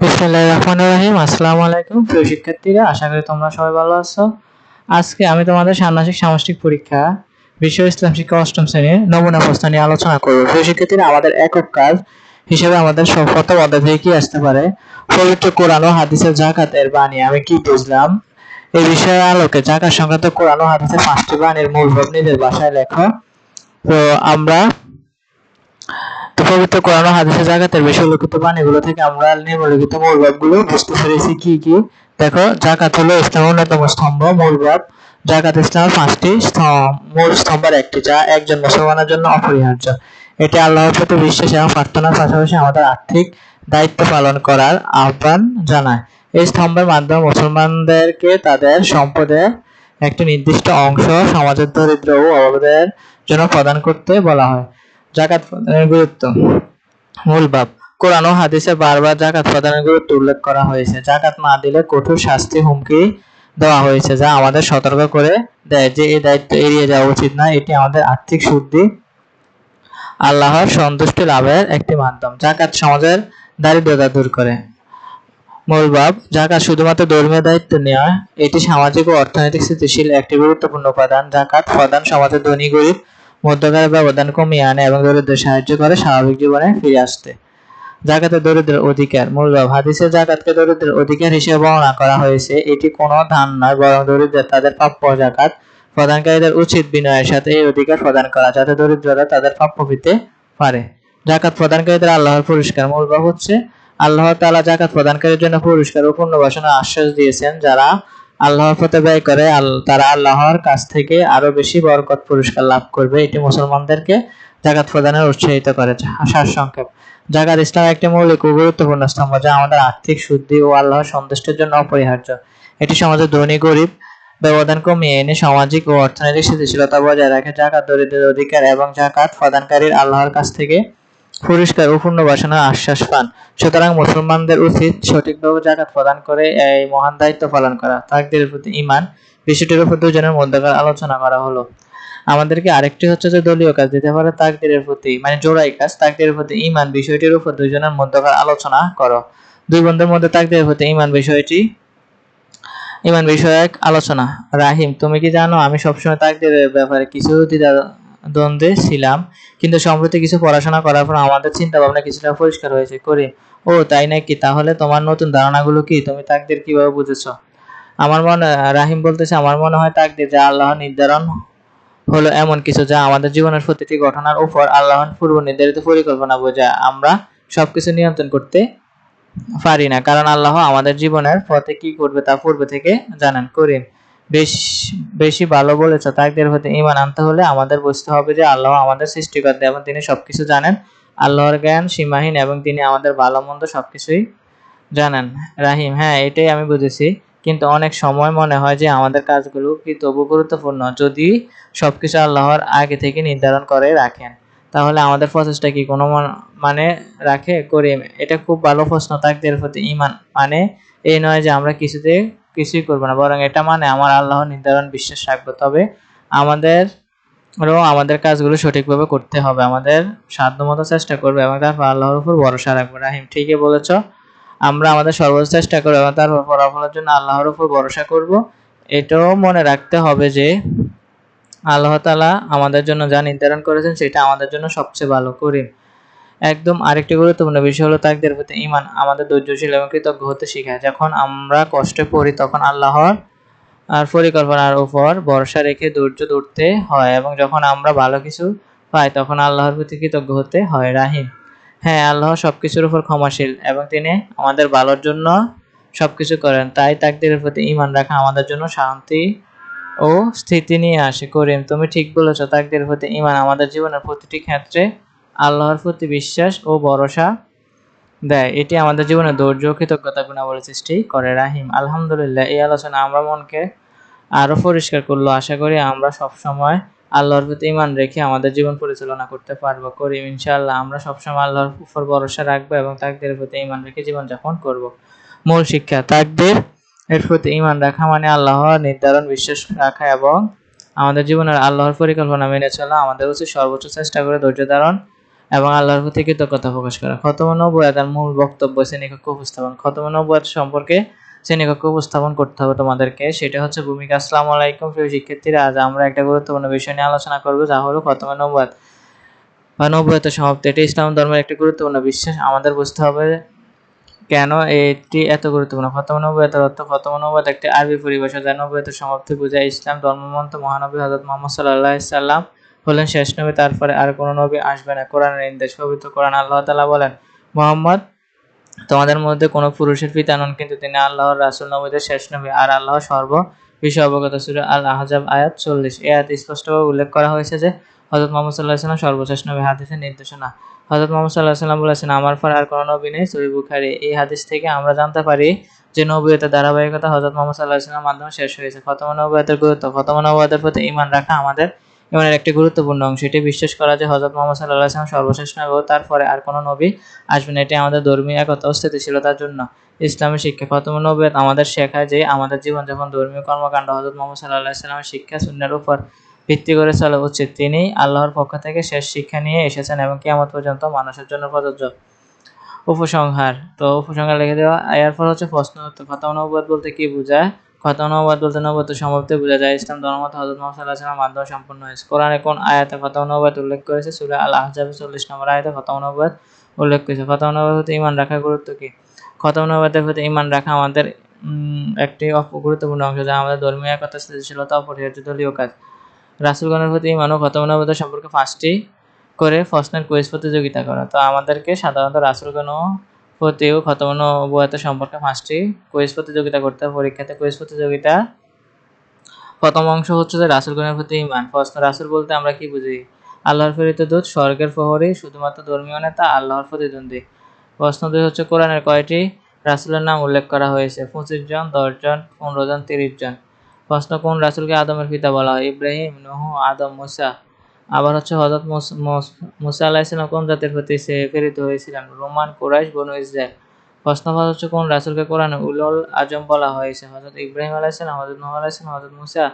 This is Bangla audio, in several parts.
বিসমিল্লাহির রহমানির রহিম। আসসালামু আলাইকুম প্রিয় শিক্ষার্থীরা, আশা করি তোমরা সবাই ভালো আছো। আজকে আমি তোমাদের ষান্মাসিক সামষ্টিক পরীক্ষা বিষয় ইসলাম শিক্ষা অষ্টম শ্রেণীর নমুনা প্রশ্ন নিয়ে আলোচনা করব। প্রিয় শিক্ষার্থীরা, আমাদের একক কাজ হিসেবে আমাদের প্রথম অধ্যায় থেকে কি আসতে পারে, পবিত্র কোরআন ও হাদিসের যাকাতের বাণী আমি কি বুঝলাম, এই বিষয়ের আলোকে যাকাত সংক্রান্ত কোরআন ও হাদিসের 5টি বাণীর মূল ভাব নিজের ভাষায় লেখো। তো আমরা পবিত্র কোরআন ও হাদিসে যাকাতের বিষয় উল্লেখিত বাণীগুলো থেকে আমরা নিম্নলিখিত মূল ভাবগুলো বুঝতে পেরেছি। কি কি দেখো, যাকাত হলো ইসলামের অন্যতম স্তম্ভ। মূল ভাব, যাকাত ইসলামের 5টি মূল স্তম্ভের একটি, যা একজন মুসলমানের জন্য অপরিহার্য। এটি আল্লাহর প্রতি বিশ্বাস এবং প্রার্থনার পাশাপাশি আমাদের আর্থিক দায়িত্ব পালন করার আহ্বান জানায়। এই স্তম্ভের মাধ্যমে মুসলমানদেরকে তাদের সম্পদের একটি নির্দিষ্ট অংশ সমাজের দরিদ্র ও অভাবীদের জন্য প্রদান করতে বলা হয়। যাকাত প্রদানের গুরুত্ব। মূল ভাব, কোরআন ও হাদিসে বারবার যাকাত প্রদানের গুরুত্ব উল্লেখ করা হয়েছে। যাকাত না দিলে কঠোর শাস্তি হুমকি দেওয়া হয়েছে, যা আমাদের সতর্ক করে দেয় যে এই দায়িত্ব এড়িয়ে যাওয়া উচিত নয়। এটি আমাদের আর্থিক শুদ্ধি, আল্লাহর সন্তুষ্টি লাভের একটি মাধ্যম। যাকাত সমাজের দারিদ্রতা দূর করে। মূল ভাব, যাকাত শুধুমাত্র ধর্মীয় দায়িত্ব নয়, এটি সামাজিক ও অর্থনৈতিক স্থিতিশীল একটি গুরুত্বপূর্ণ উপাদান। যাকাত প্রদান সমাজের ধনী গরিব মধ্যকার ব্যবধান কমিয়ে আনে এবং দরিদ্রদের সাহায্য করে স্বাভাবিক জীবনে ফিরে আসতে। যাকাতে দরিদ্রের অধিকার। মূল ভাব, হাদিসে যাকাতকে দরিদ্রের অধিকার হিসেবে বর্ণনা করা হয়েছে। এটি কোনো দান নয়, বরং দরিদ্রদের তাদের প্রাপ্য যাকাত প্রদানকারীদের উচিত বিনয়ের সাথে এই অধিকার প্রদান করা, যাতে দরিদ্ররা তাদের প্রাপ্য পেতে পারে। যাকাত প্রদানকারীদের আল্লাহর পুরস্কার। মূল ভাব হচ্ছে, আল্লাহ তাআলা যাকাত প্রদানকারীর জন্য পুরস্কার ও পুনর্বাসনের আশ্বাস দিয়েছেন। যারা আল্লাহর পথে ব্যয় করে তারা আল্লাহর কাছ থেকে আরো বেশি বরকত পুরস্কার লাভ করবে। এটি মুসলমানদেরকে যাকাত প্রদানের উৎসাহিত করে। সারসংক্ষেপ, যাকাত ইসলামের একটি মৌলিক ও গুরুত্বপূর্ণ স্তম্ভ, যা আমাদের আর্থিক শুদ্ধি ও আল্লাহর সন্তুষ্টির জন্য অপরিহার্য। এটি সমাজের ধনী গরিব ব্যবধান কমিয়ে এনে সামাজিক ও অর্থনৈতিক স্থিতিশীলতা বজায় রাখে। যাকাত দরিদ্রের অধিকার এবং যাকাত প্রদানকারীর আল্লাহর কাছ থেকে পুরস্কার ও পুনর্বাসনের আশ্বাস পান। সুতরাং মুসলমানদের উচিত সঠিকভাবে যাকাত প্রদান করে এই মহান দায়িত্ব পালন করা। তাকদীরের প্রতি ঈমান বিষয়টির উপর দুজনের মধ্যকার আলোচনা করা হলো। আমাদেরকে আরেকটি হচ্ছে যে দলীয় কাজ দিতে পারে তাকদীরের প্রতি, মানে জোড়াই কাজ। তাকদীরের প্রতি ঈমান বিষয়টির উপর দুজনের মধ্যকার আলোচনা করো। দুই বন্ধুর মধ্যে তাকদীরের প্রতি ঈমান বিষয়ক আলোচনা। রাহিম, তুমি কি জানো আমি সবসময় তাকদীরের ব্যাপারে কিছু দ্বন্দ্বে ছিলাম, কিন্তু সম্প্রতি কিছু পড়াশোনা করার পর আমাদের চিন্তা ভাবনা কিছুটা পরিষ্কার হয়েছে। করিম, ও তাই নাকি, তাহলে তোমার নতুন ধারণাগুলো কি? তুমি তাকদীর কিভাবে বুঝেছো? রাহিম বলতেছে, আমার মনে হয় তাকদীর যা আল্লাহর নির্ধারণ হলো এমন কিছু যা আমাদের জীবনের প্রতিটি ঘটনার উপর আল্লাহর পূর্ব নির্ধারিত পরিকল্পনা বোঝায়। আমরা সবকিছু নিয়ন্ত্রণ করতে পারি না, কারণ আল্লাহ আমাদের জীবনের পথে কি করবে তা পূর্বে থেকে জানেন। করিম, বেশ বেশি ভালো বলেছ। তাকদীরের প্রতি ঈমান আনতে হলে আমাদের বুঝতে হবে যে আল্লাহ আমাদের সৃষ্টিকর্তা এবং তিনি সবকিছু জানেন। আল্লাহর জ্ঞান সীমাহীন এবং তিনি আমাদের ভালো মন্দ সবকিছুই জানেন। রাহিম, হ্যাঁ, এটাই আমি বুঝেছি, কিন্তু অনেক সময় মনে হয় যে আমাদের কাজগুলো কি তবু গুরুত্বপূর্ণ যদি সবকিছু আল্লাহর আগে থেকে নির্ধারণ করে রাখেন, তাহলে আমাদের প্রচেষ্টা কি কোনো মানে রাখে? করিম, এটা খুব ভালো প্রশ্ন। তাকদীরের প্রতি ঈমান মানে এই নয় যে আমরা কিছুই করবো না, বরং এটা মানে আমার আল্লাহর নির্ধারণ বিশ্বাস রাখবো। তবে আমাদের কাজগুলো সঠিকভাবে করতে হবে, আমাদের সাধ্যমতো চেষ্টা করবো এবং তারপর আল্লাহর উপর ভরসা রাখবো। রাহিম, ঠিকই বলেছ, আমরা আমাদের সর্বোচ্চ চেষ্টা করবো এবং তারপর ফলাফলের জন্য আল্লাহর উপর ভরসা করব। এটাও মনে রাখতে হবে যে আল্লাহ তাআলা আমাদের জন্য যা নির্ধারণ করেছেন সেটা আমাদের জন্য সবচেয়ে ভালো। করিম, একদম। আরেকটি গুরুত্বপূর্ণ বিষয় হলো তাকদীরের প্রতি ঈমান আমাদের ধৈর্যশীল এবং কৃতজ্ঞ হতে শেখায়। যখন আমরা কষ্টে পড়ি তখন আল্লাহর পরিকল্পনার উপর ভরসা রেখে ধৈর্য ধরতে হয়, এবং যখন আমরা ভালো কিছু পাই তখন আল্লাহর প্রতি কৃতজ্ঞ হতে হয়। রাহিম, হ্যাঁ, আল্লাহ সবকিছুর উপর ক্ষমাশীল এবং তিনি আমাদের ভালোর জন্য সবকিছু করেন। তাই তাকদীরের প্রতি ঈমান রাখা আমাদের জন্য শান্তি ও স্থিতি নিয়ে আসে। করিম, তুমি ঠিক বলেছ, তাকদীরের প্রতি ঈমান আমাদের জীবনের প্রতিটি ক্ষেত্রে আল্লাহর প্রতি বিশ্বাস ও ভরসা দেয়। এটি আমাদের জীবনে ধৈর্য ও কৃতজ্ঞতা গুণাবলী সৃষ্টি করে। রাহিম, আলহামদুলিল্লাহ, এই আলোচনা আমরা মনকে আরো পরিষ্কার করলো। আশা করি আমরা সবসময় আল্লাহর প্রতি ঈমান রেখে আমাদের জীবন পরিচালনা করতে পারবো। করিম, ইনশাআল্লাহ আমরা সবসময় আল্লাহর উপর ভরসা রাখবো এবং তাকদীরের প্রতি ঈমান রেখে জীবনযাপন করব। মূল শিক্ষা, তাকদীর এর প্রতি ঈমান রাখা মানে আল্লাহর নির্ধারণ বিশ্বাস রাখা এবং আমাদের জীবনের আল্লাহর পরিকল্পনা মেনে চলা। আমাদের উচিত সর্বোচ্চ চেষ্টা করে ধৈর্য ধারণ এবং আল্লাহর প্রতি কৃতজ্ঞতা প্রকাশ করা। খতমে নবুওয়াতের মূল বক্তব্য শ্রেণীকক্ষ উপস্থাপন। খতমে নবুওয়াত সম্পর্কে শ্রেণীকক্ষ উপস্থাপন করতে হবে তোমাদেরকে, সেটা হচ্ছে ভূমিকা। আসসালামু আলাইকুম প্রিয় শিক্ষার্থীরা, আজ আমরা একটা গুরুত্বপূর্ণ বিষয় নিয়ে আলোচনা করব, যা হলো খতমে নবুওয়াত বা নবুওয়াতের সমাপ্তি। এটি ইসলাম ধর্মের একটি গুরুত্বপূর্ণ বিশ্বাস। আমাদের বুঝতে হবে কেন এটি এত গুরুত্বপূর্ণ। খতমে নবুওয়াতের অর্থ। খতমে নবুওয়াত একটি আরবি পরিভাষা যা নবুওয়াতের সমাপ্তি বোঝায়। ইসলাম ধর্মগ্রন্থ মহানবী হযরত মুহাম্মদ সাল্লাল্লাহু আলাইহি সাল্লাম হলেন শেষ নবী, তারপরে আর কোনো নবী আসবে না। কোরআনের নির্দেশ। পবিত্র কোরআন আল্লাহ তাআলা বলেন, মুহাম্মদ তোমাদের মধ্যে কোনো পুরুষের পিতা নন, কিন্তু তিনি আল্লাহর রাসূল, নবীদের শেষ নবী, আর আল্লাহ সর্ব বিষয়ে অবগত। সূরা আল আহজাব আয়াত 40। এই আয়াতে স্পষ্টভাবে উল্লেখ করা হয়েছে যে হযরত মুহাম্মদ সাল্লাল্লাহু আলাইহি ওয়াসাল্লাম সর্বশেষ নবী। হাদিসের নির্দেশনা। হযরত মুহাম্মদ সাল্লাল্লাহু আলাইহি ওয়াসাল্লাম বলেছেন, আমার পর আর কোনো নবী নেই। সহিহ বুখারী। এই হাদিস থেকে আমরা জানতে পারি যে নবুয়তের ধারাবাহিকতা হযরত মুহাম্মদ সাল্লাল্লাহু আলাইহি ওয়াসাল্লামের মাধ্যমে শেষ হয়েছে। খতমে নবুওয়াতের গুরুত্ব। খতমে নবুওয়াতের প্রতি ঈমান রাখা আমাদের ঈমানের একটি গুরুত্বপূর্ণ অংশ। এটি বিশ্বাস করা যে হযরত মুহাম্মদ সাল্লাল্লাহু আলাইহি ওয়াসাল্লাম সর্বশেষ নবী ও তারপরে আর কোনো নবী আসবে না। এটি আমাদের ধর্মীয় একতা ও স্থিতিশীলতার জন্য। ইসলামের শিক্ষা। খতমে নবুওয়াত আমাদের শেখায় যে আমাদের জীবনযাপন, ধর্মীয় কর্মকাণ্ড হযরত মুহাম্মদ সাল্লাল্লাহু আলাইহি ওয়াসাল্লামের শিক্ষা সুন্নাহর উপর ভিত্তি করে চলা উচিত। তিনি আল্লাহর পক্ষ থেকে শেষ শিক্ষা নিয়ে এসেছেন এবং কিয়ামত পর্যন্ত মানুষের জন্য প্রযোজ্য। উপসংহার। তো উপসংহার লিখে দেওয়া। এরপর হচ্ছে প্রশ্ন উত্তর। খতমে নবুওয়াত বলতে কি বোঝায়? খতমে নবুওয়াত বলতে নবুওয়াতের সমাপ্তি বোঝা যায়। ইসলাম ধর্ম হযরত মুহাম্মদ সাল্লাল্লাহু আলাইহি ওয়াসাল্লামের মাধ্যমে সম্পূর্ণ হয়েছে। কোরআনে কোন আয়াতে খতমে নবুওয়াত উল্লেখ করেছে? সূরা আল আহজাবের 40 নম্বর আয়াতে খতমে নবুওয়াত উল্লেখ করেছে। খতমে নবুওয়াতের প্রতি ঈমান রাখার গুরুত্ব কি? খতমে নবুওয়াতের প্রতি ঈমান রাখা আমাদের একটি গুরুত্বপূর্ণ অংশ, যা আমাদের ধর্মীয় একতা, স্থিতিশীলতা ও অপরিহার্য দলীয় কাজ। রাসূলগণের প্রতি ঈমান ও খতমে নবুওয়াত সম্পর্কে 5টি করে প্রশ্নের কুইজ প্রতিযোগিতা করা। তো আমাদেরকে সাধারণত রাসূলগণ প্রতিও খতমে নবুওয়াত সম্পর্কে 5টি কুইজ প্রতিযোগিতা করতে হবে পরীক্ষাতে। কুইজ প্রতিযোগিতা প্রথম অংশ হচ্ছে যে রাসূলগণের প্রতি ঈমান। প্রশ্ন, রাসূল বলতে আমরা কি বুঝি? আল্লাহর প্রেরিত দূত, স্বর্গের প্রহরী, শুধুমাত্র ধর্মীয় নেতা, আল্লাহর প্রতিদ্বন্দ্বী। প্রশ্ন 2 হচ্ছে কোরআনের কয়টি রাসূলের নাম উল্লেখ করা হয়েছে? 25 জন, 10 জন, 15 জন, 30 জন। প্রশ্ন, কোন রাসূলকে আদমের পিতা বলা হয়? ইব্রাহিম, নূহ, আদম, মূসা। আবার হচ্ছে হযরত মূসা আলাইহিস সালাম কোন জাতির প্রতি প্রেরিত হয়েছিলেন? রোমান, কুরাইশ, বনু ইসরাইল। প্রশ্ন 5 হচ্ছে কোন রাসূলকে কোরআনে উলুল আজম বলা হয়েছে? হযরত ইব্রাহিম আলাইহিস সালাম, হযরত নূহ আলাইহিস সালাম, হযরত মূসা।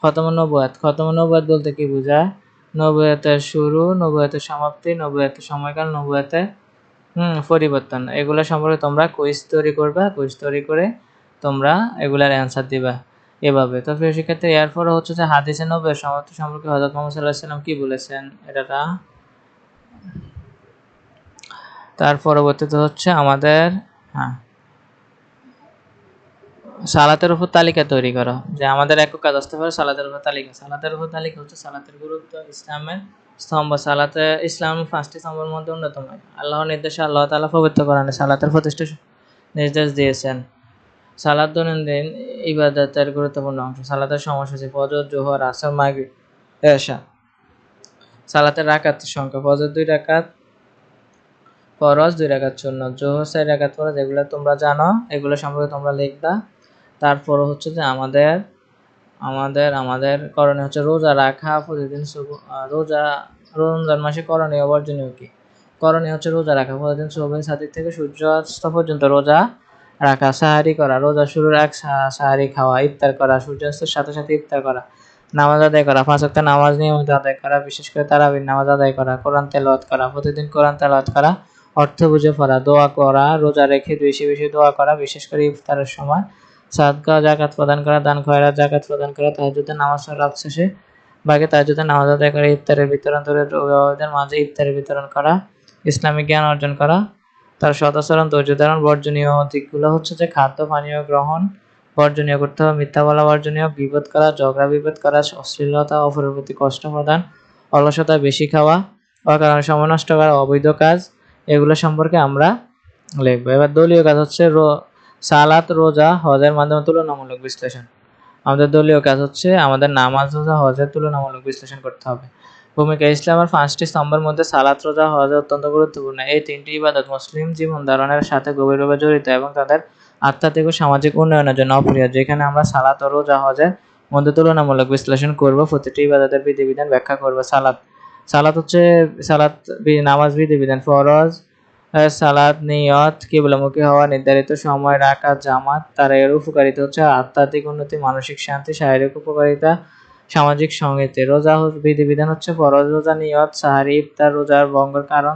খতমে নবুওয়াত। খতমে নবুওয়াত বলতে কি বোঝায়? নবুওয়াতের শুরু, নবুওয়াতের সমাপ্তি, নবুওয়াতের সময়কাল, নবুওয়াতের পরিবর্তন। এগুলো সম্পর্কে তোমরা কুইজ তৈরি করবা। কুইজ তৈরি করে তোমরা এগুলার অ্যান্সার দিবা এভাবে। তো প্রিয় শিক্ষার্থী, এরপর হচ্ছে যে হাদিসে নবুওয়াত সমাপ্তি সম্পর্কে হযরত মুহাম্মদ সাল্লাল্লাহু আলাইহি ওয়াসাল্লাম কি বলেছেন? এটা তার পরবর্তীতে হচ্ছে আমাদের সালাতের উপর তালিকা তৈরি করো। যে আমাদের একক কাজ আসতে পারে সালাতের উপর তালিকা। সালাতের উপর তালিকা হচ্ছে সালাতের গুরুত্ব, ইসলামের স্তম্ভ। সালাতে ইসলামের 5টি স্তম্ভের মধ্যে অন্যতম। আল্লাহর নির্দেশে আল্লাহ তাআলা পবিত্র কোরআনে সালাতের প্রতিষ্ঠা নির্দেশ দিয়েছেন। সালাত দৈনন্দিন ইবাদতের গুরুত্বপূর্ণ অংশ। সালাতের সময়সূচি: ফজর, জোহর, আসর, মাগরিব, এশা। সালাতের রাকাতের সংখ্যা: ফজর 2 রাকাত, ফরজ 2 রাকাত, সুন্নাত। জোহর 4 রাকাত ফরজ। এগুলো তোমরা জানো, এগুলো সম্পর্কে তোমরা লিখবা। তারপর হচ্ছে যে আমাদের আমাদের আমাদের করণীয় হচ্ছে রোজা রাখা। প্রতিদিন রোজা রমজান মাসে করণীয় বর্জনীয় কি? করণীয় হচ্ছে রোজা রাখা। প্রতিদিন সুবহ সাদিক থেকে সূর্যাস্ত পর্যন্ত রোজা রাখা। সাহারি করা, রোজা শুরুর আগে সাহারি খাওয়া। ইফতার করা, সূর্যাস্তের সাথে সাথে ইফতার করা। নামাজ আদায় করা, 5 ওয়াক্ত নামাজ নিয়মিত আদায় করা, বিশেষ করে তারাবির নামাজ আদায় করা। কোরআন তেলাওয়াত করা, প্রতিদিন কোরআন তেলাওয়াত করা, অর্থ বুঝে পড়া। দোয়া করা, রোজা রেখে বেশি বেশি দোয়া করা, বিশেষ করে ইফতারের সময়। সাদকা, যাকাত প্রদান করা, দান খয়রাত, যাকাত প্রদান করা। তাহাজ্জুদের নামাজ রাত শেষে বাকি তাহাজ্জুদের নামাজ আদায় করে ইফতারের বিতরণ, দরিদ্র অভিভাবকদের মাঝে ইফতারের বিতরণ করা। ইসলামিক জ্ঞান অর্জন করা। তার সদাচরণ, ধৈর্য ধারণ। বর্জনীয় দিকগুলো হচ্ছে যে খাদ্য পানীয় গ্রহণ বর্জনীয় করতে হবে, মিথ্যা বলা বর্জনীয়, গীবত করা, ঝগড়া বিবাদ করা, অশ্লীলতা, অপরের প্রতি কষ্ট প্রদান, অলসতা, বেশি খাওয়া, অকারণে সময় নষ্ট করা, অবৈধ কাজ। এগুলো সম্পর্কে আমরা লিখবো। এবার দলীয় কাজ হচ্ছে সালাত, রোজা, হজের মাধ্যমে তুলনামূলক বিশ্লেষণ। আমাদের দলীয় কাজ হচ্ছে আমাদের নামাজ, রোজা, হজের তুলনামূলক বিশ্লেষণ করতে হবে। ভূমিকা: ইসলামের 5টি স্তম্ভের মধ্যে সালাত, রোজা, হজ অত্যন্ত গুরুত্বপূর্ণ। এই 3টি ইবাদত মুসলিম জীবন ধারণের সাথে গভীরভাবে জড়িত এবং তাদের আধ্যাত্মিক ও সামাজিক উন্নয়নের জন্য অপরিহার্য। এখানে আমরা সালাত ও রোজা, হজের মধ্যে তুলনামূলক বিশ্লেষণ করব। প্রতিটি ইবাদতের বিধিবিধান ব্যাখ্যা করব। সালাত হচ্ছে নামাজ বিধিবিধান। ফরজ সালাত, নিয়ত, কিবলামুখী হওয়া, নির্ধারিত সময় রাখা, জামাত। তার এর উপকারিতা হচ্ছে আধ্যাত্মিক উন্নতি, মানসিক শান্তি, শারীরিক উপকারিতা, সামাজিক সংগীতি রোজা বিধিবিধান হচ্ছে ফরজ রোজা, নিয়ত, সাহারি, ইফতার, রোজার ভঙ্গের কারণ,